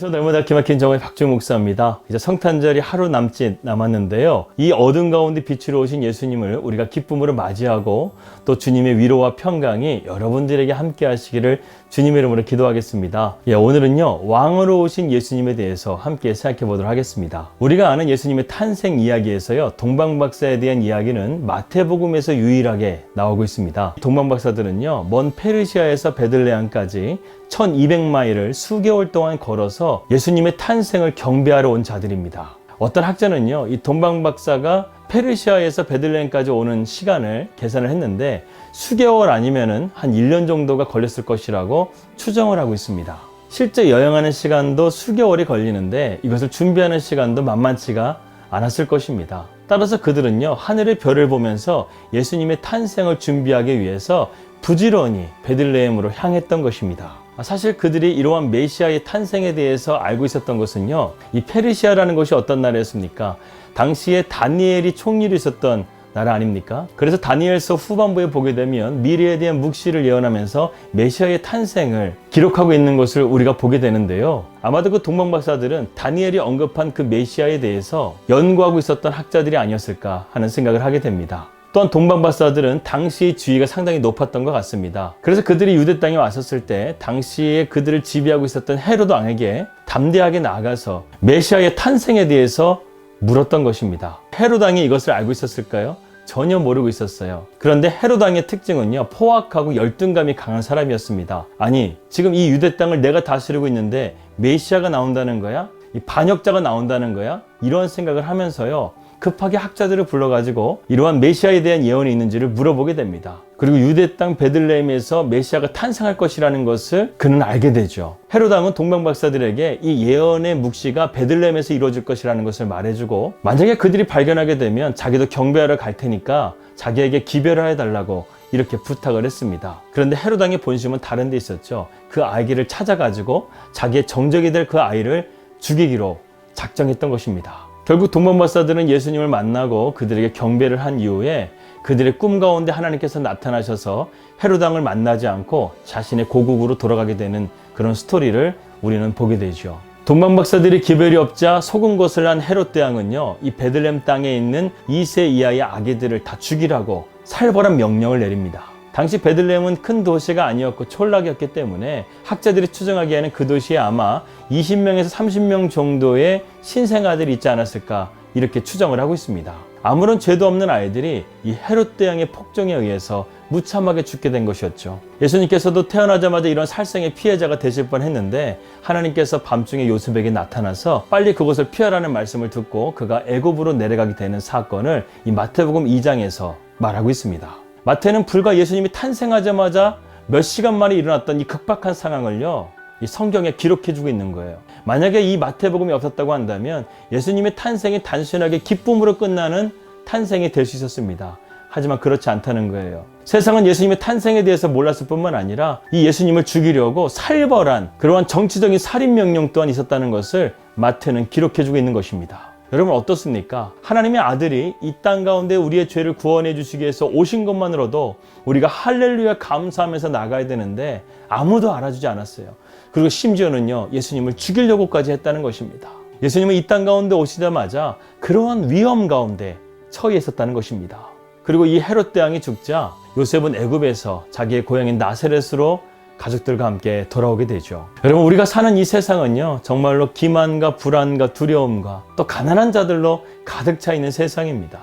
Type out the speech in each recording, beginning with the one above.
안녕하세요. 날마다 기막힌 정의 박주영 목사입니다. 이제 성탄절이 하루 남짓 남았는데요. 이 어둠 가운데 빛으로 오신 예수님을 우리가 기쁨으로 맞이하고 또 주님의 위로와 평강이 여러분들에게 함께 하시기를 주님의 이름으로 기도하겠습니다. 오늘은요, 왕으로 오신 예수님에 대해서 함께 생각해 보도록 하겠습니다. 우리가 아는 예수님의 탄생 이야기에서요, 동방박사에 대한 이야기는 마태복음에서 유일하게 나오고 있습니다. 동방박사들은요, 먼 페르시아에서 베들레헴까지 1200마일을 수개월 동안 걸어서 예수님의 탄생을 경배하러 온 자들입니다. 어떤 학자는요, 이 동방박사가 페르시아에서 베들레헴까지 오는 시간을 계산을 했는데 수개월 아니면은 한 1년 정도가 걸렸을 것이라고 추정을 하고 있습니다. 실제 여행하는 시간도 수개월이 걸리는데 이것을 준비하는 시간도 만만치가 않았을 것입니다. 따라서 그들은요, 하늘의 별을 보면서 예수님의 탄생을 준비하기 위해서 부지런히 베들레헴으로 향했던 것입니다. 사실 그들이 이러한 메시아의 탄생에 대해서 알고 있었던 것은요, 이 페르시아라는 곳이 어떤 나라였습니까? 당시에 다니엘이 총리로 있었던 나라 아닙니까? 그래서 다니엘서 후반부에 보게 되면 미래에 대한 묵시를 예언하면서 메시아의 탄생을 기록하고 있는 것을 우리가 보게 되는데요. 아마도 그 동방박사들은 다니엘이 언급한 그 메시아에 대해서 연구하고 있었던 학자들이 아니었을까 하는 생각을 하게 됩니다. 또한 동방박사들은 당시의 지위가 상당히 높았던 것 같습니다. 그래서 그들이 유대 땅에 왔었을 때 당시에 그들을 지배하고 있었던 헤로드 왕에게 담대하게 나아가서 메시아의 탄생에 대해서 물었던 것입니다. 헤로드 왕이 이것을 알고 있었을까요? 전혀 모르고 있었어요. 그런데 헤로드 왕의 특징은요, 포악하고 열등감이 강한 사람이었습니다. 아니, 지금 이 유대 땅을 내가 다스리고 있는데 메시아가 나온다는 거야? 이 반역자가 나온다는 거야? 이런 생각을 하면서요, 급하게 학자들을 불러가지고 이러한 메시아에 대한 예언이 있는지를 물어보게 됩니다. 그리고 유대 땅 베들레헴에서 메시아가 탄생할 것이라는 것을 그는 알게 되죠. 헤로드 왕은 동방박사들에게 이 예언의 묵시가 베들레헴에서 이루어질 것이라는 것을 말해주고, 만약에 그들이 발견하게 되면 자기도 경배하러 갈 테니까 자기에게 기별을 해달라고 이렇게 부탁을 했습니다. 그런데 헤로드 왕의 본심은 다른 데 있었죠. 그 아기를 찾아가지고 자기의 정적이 될 그 아이를 죽이기로 작정했던 것입니다. 결국 동방박사들은 예수님을 만나고 그들에게 경배를 한 이후에 그들의 꿈 가운데 하나님께서 나타나셔서 헤로드 왕을 만나지 않고 자신의 고국으로 돌아가게 되는 그런 스토리를 우리는 보게 되죠. 동방박사들이 기별이 없자 속은 것을 한 헤롯 대왕은요, 이 베들레헴 땅에 있는 2세 이하의 아기들을 다 죽이라고 살벌한 명령을 내립니다. 당시 베들레헴은 큰 도시가 아니었고 촌락이었기 때문에 학자들이 추정하기에는 그 도시에 아마 20명에서 30명 정도의 신생아들이 있지 않았을까 이렇게 추정을 하고 있습니다. 아무런 죄도 없는 아이들이 이 헤롯 대왕의 폭정에 의해서 무참하게 죽게 된 것이었죠. 예수님께서도 태어나자마자 이런 살생의 피해자가 되실 뻔했는데 하나님께서 밤중에 요셉에게 나타나서 빨리 그곳을 피하라는 말씀을 듣고 그가 애굽으로 내려가게 되는 사건을 이 마태복음 2장에서 말하고 있습니다. 마태는 불과 예수님이 탄생하자마자 몇 시간 만에 일어났던 이 급박한 상황을요, 이 성경에 기록해주고 있는 거예요. 만약에 이 마태복음이 없었다고 한다면 예수님의 탄생이 단순하게 기쁨으로 끝나는 탄생이 될 수 있었습니다. 하지만 그렇지 않다는 거예요. 세상은 예수님의 탄생에 대해서 몰랐을 뿐만 아니라 이 예수님을 죽이려고 살벌한 그러한 정치적인 살인명령 또한 있었다는 것을 마태는 기록해주고 있는 것입니다. 여러분 어떻습니까? 하나님의 아들이 이 땅 가운데 우리의 죄를 구원해 주시기 위해서 오신 것만으로도 우리가 할렐루야 감사하면서 나가야 되는데 아무도 알아주지 않았어요. 그리고 심지어는요, 예수님을 죽이려고까지 했다는 것입니다. 예수님은 이 땅 가운데 오시자마자 그러한 위험 가운데 처해 있었다는 것입니다. 그리고 이 헤롯 대왕이 죽자 요셉은 애굽에서 자기의 고향인 나사렛으로 가족들과 함께 돌아오게 되죠. 여러분, 우리가 사는 이 세상은요, 정말로 기만과 불안과 두려움과 또 가난한 자들로 가득 차 있는 세상입니다.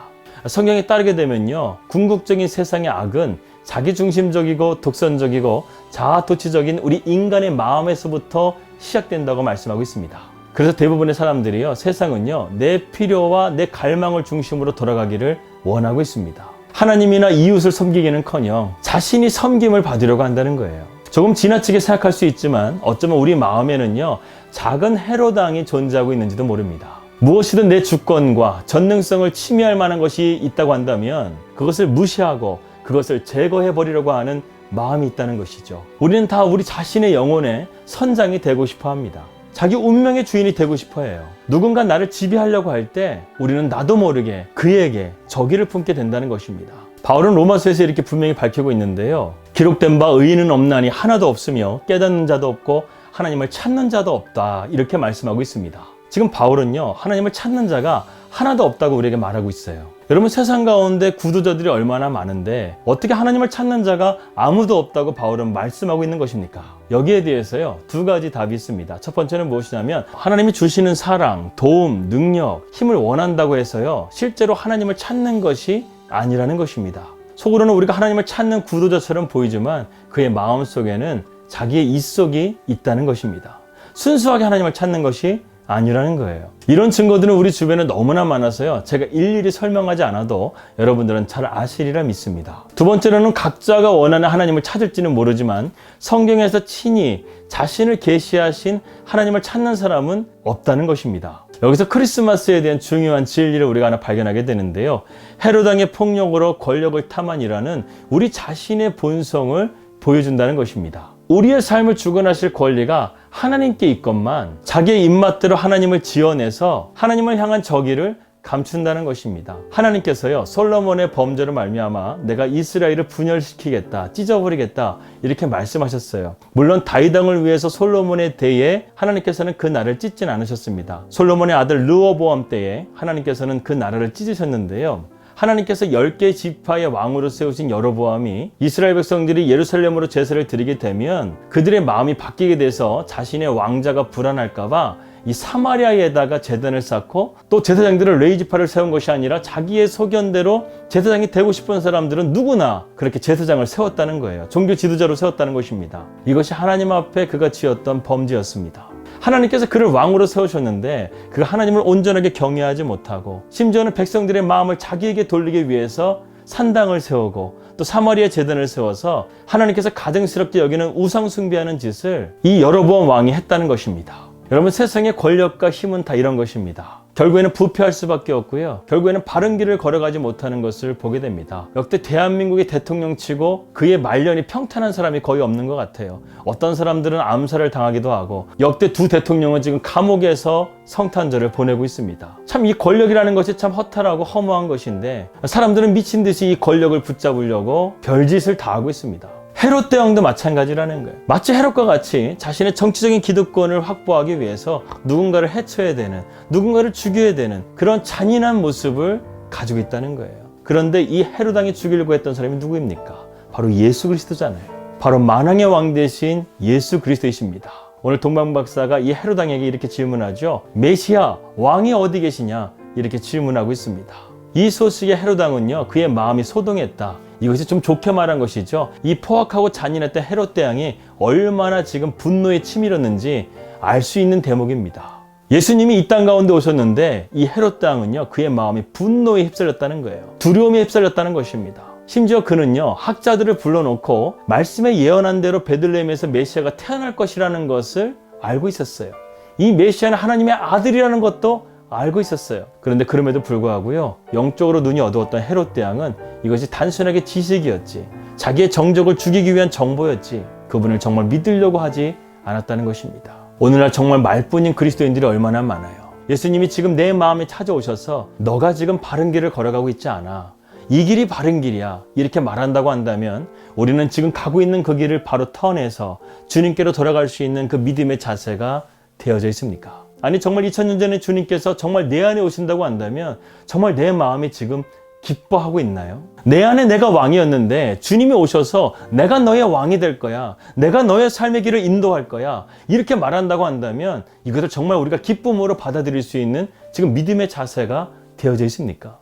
성경에 따르게 되면요, 궁극적인 세상의 악은 자기중심적이고 독선적이고 자아도취적인 우리 인간의 마음에서부터 시작된다고 말씀하고 있습니다. 그래서 대부분의 사람들이요, 세상은요, 내 필요와 내 갈망을 중심으로 돌아가기를 원하고 있습니다. 하나님이나 이웃을 섬기기는커녕 자신이 섬김을 받으려고 한다는 거예요. 조금 지나치게 생각할 수 있지만 어쩌면 우리 마음에는요, 작은 헤롯 왕이 존재하고 있는지도 모릅니다. 무엇이든 내 주권과 전능성을 침해할 만한 것이 있다고 한다면 그것을 무시하고 그것을 제거해버리려고 하는 마음이 있다는 것이죠. 우리는 다 우리 자신의 영혼의 선장이 되고 싶어 합니다. 자기 운명의 주인이 되고 싶어 해요. 누군가 나를 지배하려고 할 때 우리는 나도 모르게 그에게 적의를 품게 된다는 것입니다. 바울은 로마서에서 이렇게 분명히 밝히고 있는데요. 기록된 바 의인은 없나니 하나도 없으며 깨닫는 자도 없고 하나님을 찾는 자도 없다 이렇게 말씀하고 있습니다. 지금 바울은요, 하나님을 찾는 자가 하나도 없다고 우리에게 말하고 있어요. 여러분, 세상 가운데 구두자들이 얼마나 많은데 어떻게 하나님을 찾는 자가 아무도 없다고 바울은 말씀하고 있는 것입니까? 여기에 대해서요, 두 가지 답이 있습니다. 첫 번째는 무엇이냐면 하나님이 주시는 사랑, 도움, 능력, 힘을 원한다고 해서요, 실제로 하나님을 찾는 것이 아니라는 것입니다. 속으로는 우리가 하나님을 찾는 구두자처럼 보이지만 그의 마음속에는 자기의 입속이 있다는 것입니다. 순수하게 하나님을 찾는 것이 아니라는 거예요. 이런 증거들은 우리 주변에 너무나 많아서요, 제가 일일이 설명하지 않아도 여러분들은 잘 아시리라 믿습니다. 두 번째로는 각자가 원하는 하나님을 찾을지는 모르지만 성경에서 친히 자신을 계시하신 하나님을 찾는 사람은 없다는 것입니다. 여기서 크리스마스에 대한 중요한 진리를 우리가 하나 발견하게 되는데요, 헤롯 왕의 폭력으로 권력을 탐한이라는 우리 자신의 본성을 보여준다는 것입니다. 우리의 삶을 주관하실 권리가 하나님께 있건만 자기의 입맛대로 하나님을 지어내서 하나님을 향한 저기를 감춘다는 것입니다. 하나님께서요, 솔로몬의 범죄로 말미암아 내가 이스라엘을 분열시키겠다, 찢어버리겠다 이렇게 말씀하셨어요. 물론 다윗 왕을 위해서 솔로몬의 때에 하나님께서는 그 나라를 찢진 않으셨습니다. 솔로몬의 아들 르호보암 때에 하나님께서는 그 나라를 찢으셨는데요, 하나님께서 10개의 지파의 왕으로 세우신 여로보암이 이스라엘 백성들이 예루살렘으로 제사를 드리게 되면 그들의 마음이 바뀌게 돼서 자신의 왕자가 불안할까봐 이 사마리아에다가 제단을 쌓고, 또 제사장들을 레위지파를 세운 것이 아니라 자기의 소견대로 제사장이 되고 싶은 사람들은 누구나 그렇게 제사장을 세웠다는 거예요. 종교 지도자로 세웠다는 것입니다. 이것이 하나님 앞에 그가 지었던 범죄였습니다. 하나님께서 그를 왕으로 세우셨는데 그 하나님을 온전하게 경외하지 못하고, 심지어는 백성들의 마음을 자기에게 돌리기 위해서 산당을 세우고 또 사마리아 제단을 세워서 하나님께서 가증스럽게 여기는 우상 숭배하는 짓을 이 여로보암 왕이 했다는 것입니다. 여러분, 세상의 권력과 힘은 다 이런 것입니다. 결국에는 부패할 수밖에 없고요, 결국에는 바른 길을 걸어가지 못하는 것을 보게 됩니다. 역대 대한민국의 대통령 치고 그의 말년이 평탄한 사람이 거의 없는 것 같아요. 어떤 사람들은 암살을 당하기도 하고, 역대 두 대통령은 지금 감옥에서 성탄절을 보내고 있습니다. 참 이 권력이라는 것이 참 허탈하고 허무한 것인데 사람들은 미친 듯이 이 권력을 붙잡으려고 별짓을 다 하고 있습니다. 헤롯 대왕도 마찬가지라는 거예요. 마치 헤롯과 같이 자신의 정치적인 기득권을 확보하기 위해서 누군가를 해쳐야 되는, 누군가를 죽여야 되는 그런 잔인한 모습을 가지고 있다는 거예요. 그런데 이 헤롯 왕이 죽이려고 했던 사람이 누구입니까? 바로 예수 그리스도잖아요. 바로 만왕의 왕 대신 예수 그리스도이십니다. 오늘 동방 박사가 이 헤롯 왕에게 이렇게 질문하죠. 메시아, 왕이 어디 계시냐? 이렇게 질문하고 있습니다. 이 소식에 헤롯 왕은요, 그의 마음이 소동했다. 이것이 좀 좋게 말한 것이죠. 이 포악하고 잔인했던 헤롯 대왕이 얼마나 지금 분노에 치밀었는지 알 수 있는 대목입니다. 예수님이 이 땅 가운데 오셨는데 이 헤롯 대왕은요, 그의 마음이 분노에 휩쓸렸다는 거예요. 두려움에 휩쓸렸다는 것입니다. 심지어 그는요, 학자들을 불러놓고 말씀에 예언한 대로 베들레헴에서 메시아가 태어날 것이라는 것을 알고 있었어요. 이 메시아는 하나님의 아들이라는 것도 알고 있었어요. 그런데 그럼에도 불구하고요, 영적으로 눈이 어두웠던 헤롯 대왕은 이것이 단순하게 지식이었지, 자기의 정적을 죽이기 위한 정보였지, 그분을 정말 믿으려고 하지 않았다는 것입니다. 오늘날 정말 말뿐인 그리스도인들이 얼마나 많아요. 예수님이 지금 내 마음에 찾아오셔서 너가 지금 바른 길을 걸어가고 있지 않아, 이 길이 바른 길이야 이렇게 말한다고 한다면 우리는 지금 가고 있는 그 길을 바로 턴해서 주님께로 돌아갈 수 있는 그 믿음의 자세가 되어져 있습니까? 아니, 정말 2000년 전에 주님께서 정말 내 안에 오신다고 한다면 정말 내 마음이 지금 기뻐하고 있나요? 내 안에 내가 왕이었는데 주님이 오셔서 내가 너의 왕이 될 거야, 내가 너의 삶의 길을 인도할 거야 이렇게 말한다고 한다면 이것을 정말 우리가 기쁨으로 받아들일 수 있는 지금 믿음의 자세가 되어져 있습니까?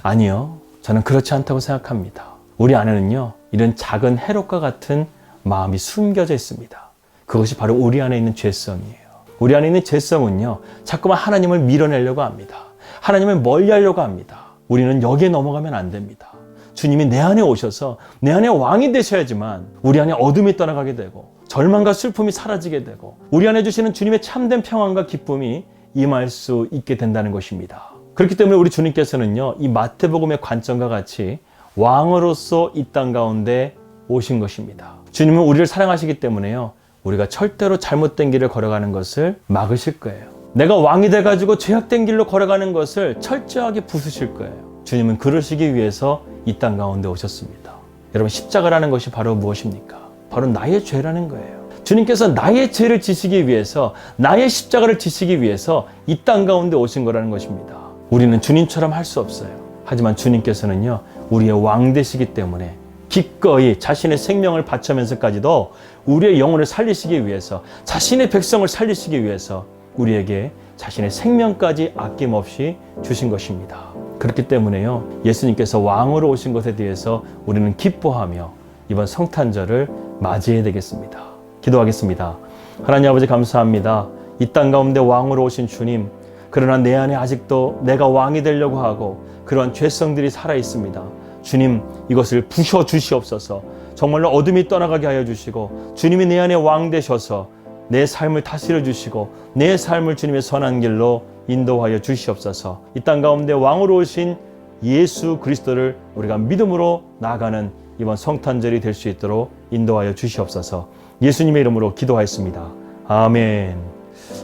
아니요, 저는 그렇지 않다고 생각합니다. 우리 안에는요, 이런 작은 헤롯과 같은 마음이 숨겨져 있습니다. 그것이 바로 우리 안에 있는 죄성이에요. 우리 안에 있는 죄성은요, 자꾸만 하나님을 밀어내려고 합니다. 하나님을 멀리하려고 합니다. 우리는 여기에 넘어가면 안 됩니다. 주님이 내 안에 오셔서 내 안에 왕이 되셔야지만 우리 안에 어둠이 떠나가게 되고 절망과 슬픔이 사라지게 되고 우리 안에 주시는 주님의 참된 평안과 기쁨이 임할 수 있게 된다는 것입니다. 그렇기 때문에 우리 주님께서는요, 이 마태복음의 관점과 같이 왕으로서 이 땅 가운데 오신 것입니다. 주님은 우리를 사랑하시기 때문에요, 우리가 절대로 잘못된 길을 걸어가는 것을 막으실 거예요. 내가 왕이 돼가지고 죄악된 길로 걸어가는 것을 철저하게 부수실 거예요. 주님은 그러시기 위해서 이 땅 가운데 오셨습니다. 여러분, 십자가라는 것이 바로 무엇입니까? 바로 나의 죄라는 거예요. 주님께서 나의 죄를 지시기 위해서, 나의 십자가를 지시기 위해서 이 땅 가운데 오신 거라는 것입니다. 우리는 주님처럼 할 수 없어요. 하지만 주님께서는요, 우리의 왕 되시기 때문에 기꺼이 자신의 생명을 바치면서까지도 우리의 영혼을 살리시기 위해서, 자신의 백성을 살리시기 위해서 우리에게 자신의 생명까지 아낌없이 주신 것입니다. 그렇기 때문에요, 예수님께서 왕으로 오신 것에 대해서 우리는 기뻐하며 이번 성탄절을 맞이해야 되겠습니다. 기도하겠습니다. 하나님 아버지, 감사합니다. 이 땅 가운데 왕으로 오신 주님, 그러나 내 안에 아직도 내가 왕이 되려고 하고 그러한 죄성들이 살아 있습니다. 주님, 이것을 부셔 주시옵소서. 정말로 어둠이 떠나가게 하여 주시고, 주님이 내 안에 왕 되셔서 내 삶을 다스려 주시고 내 삶을 주님의 선한 길로 인도하여 주시옵소서. 이 땅 가운데 왕으로 오신 예수 그리스도를 우리가 믿음으로 나아가는 이번 성탄절이 될 수 있도록 인도하여 주시옵소서. 예수님의 이름으로 기도하였습니다. 아멘.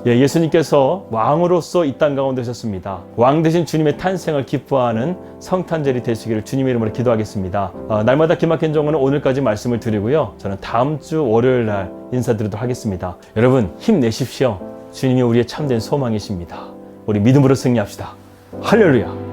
예수님께서 왕으로서 이 땅 가운데 오셨습니다. 왕 되신 주님의 탄생을 기뻐하는 성탄절이 되시기를 주님의 이름으로 기도하겠습니다. 날마다 기막힌 정오는 오늘까지 말씀을 드리고요. 저는 다음 주 월요일 날 인사드리도록 하겠습니다. 여러분, 힘내십시오. 주님이 우리의 참된 소망이십니다. 우리 믿음으로 승리합시다. 할렐루야.